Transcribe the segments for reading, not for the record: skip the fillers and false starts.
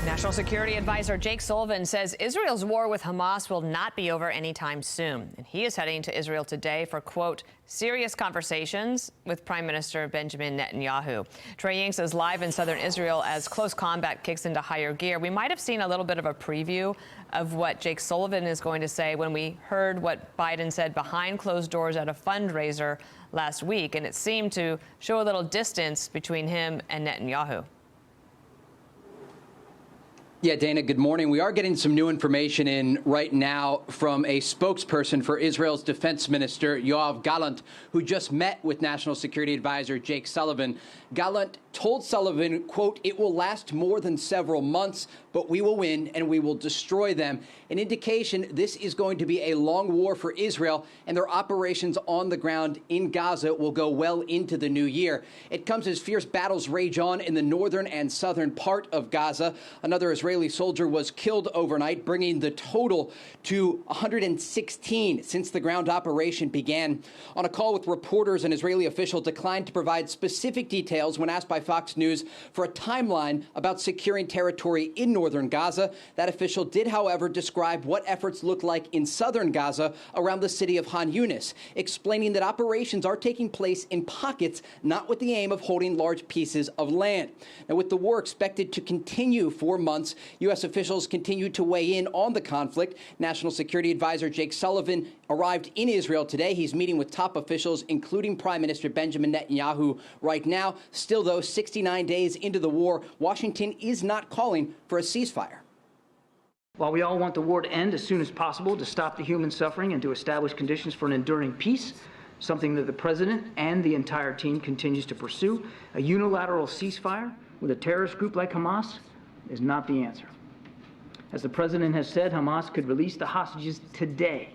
National Security Advisor Jake Sullivan says Israel's war with Hamas will not be over anytime soon. And he is heading to Israel today for, quote, serious conversations with Prime Minister Benjamin Netanyahu. Trey Yingst is live in southern Israel as close combat kicks into higher gear. We might have seen a little bit of a preview of what Jake Sullivan is going to say when we heard what Biden said behind closed doors at a fundraiser last week. And it seemed to show a little distance between him and Netanyahu. Yeah, Dana, good morning. We are getting some new information in right now from a spokesperson for Israel's defense minister, Yoav Gallant, who just met with National Security Advisor Jake Sullivan. Gallant told Sullivan, quote, "It will last more than several months, but we will win and we will destroy them." An indication this is going to be a long war for Israel, and their operations on the ground in Gaza will go well into the new year. It comes as fierce battles rage on in the northern and southern part of Gaza. Another Israeli soldier was killed overnight, bringing the total to 116 since the ground operation began. On a call with reporters, an Israeli official declined to provide specific details when asked by Fox News for a timeline about securing territory in northern Gaza. That official did, however, describe what efforts look like in southern Gaza around the city of Khan Yunis, explaining that operations are taking place in pockets, not with the aim of holding large pieces of land. Now, with the war expected to continue for months, U.S. officials continue to weigh in on the conflict. National Security Advisor Jake Sullivan arrived in Israel today. He's meeting with top officials, including Prime Minister Benjamin Netanyahu right now. Still, though, 69 days into the war, Washington is not calling for a ceasefire. While we all want the war to end as soon as possible to stop the human suffering and to establish conditions for an enduring peace, something that the president and the entire team continues to pursue, a unilateral ceasefire with a terrorist group like Hamas is not the answer. As the president has said, Hamas could release the hostages today.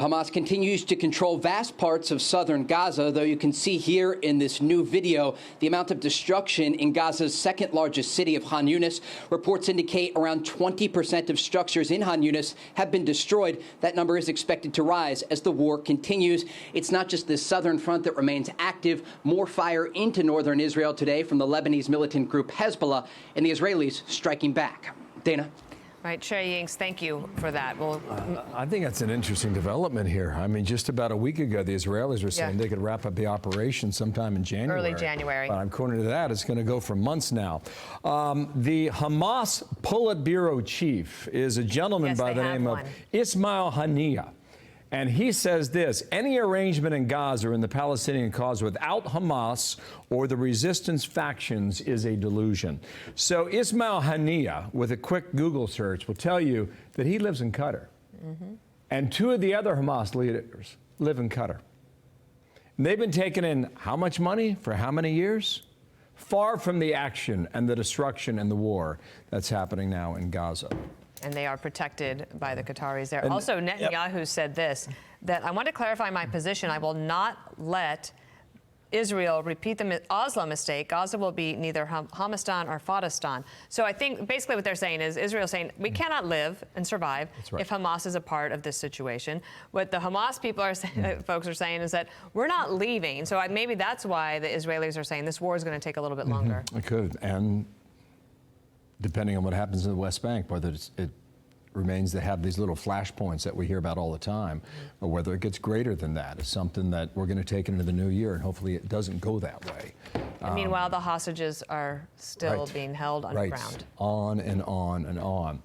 Hamas continues to control vast parts of southern Gaza, though you can see here in this new video the amount of destruction in Gaza's second largest city of Khan Yunis. Reports indicate around 20% of structures in Khan Yunis have been destroyed. That number is expected to rise as the war continues. It's not just the southern front that remains active. More fire into northern Israel today from the Lebanese militant group Hezbollah, and the Israelis striking back. Dana. Right, Trey Yingst, thank you for that. Well, I think that's an interesting development here. I mean, just about a week ago, the Israelis were saying they could wrap up the operation sometime in January. Early January. But according to that, it's going to go for months now. The Hamas Politburo chief is a gentleman by the name of Ismail Haniyeh. And he says this: any arrangement in Gaza or in the Palestinian cause without Hamas or the resistance factions is a delusion. So Ismail Haniyeh, with a quick Google search, will tell you that he lives in Qatar. And two of the other Hamas leaders live in Qatar. And they've been taking in how much money for how many years? Far from the action and the destruction and the war that's happening now in Gaza. And they are protected by the Qataris there. And also, Netanyahu said this, that I want to clarify my position. I will not let Israel repeat the Oslo mistake. Gaza will be neither Hamastan or Fahdistan. So I think basically what they're saying is Israel saying we cannot live and survive if Hamas is a part of this situation. What the Hamas people are saying, folks are saying is that we're not leaving. So maybe that's why the Israelis are saying this war is going to take a little bit longer. It could. And depending on what happens in the West Bank, whether it remains to have these little flashpoints that we hear about all the time, or whether it gets greater than that, is something that we're going to take into the new year, and hopefully it doesn't go that way. And meanwhile, the hostages are still being held underground. On and on and on.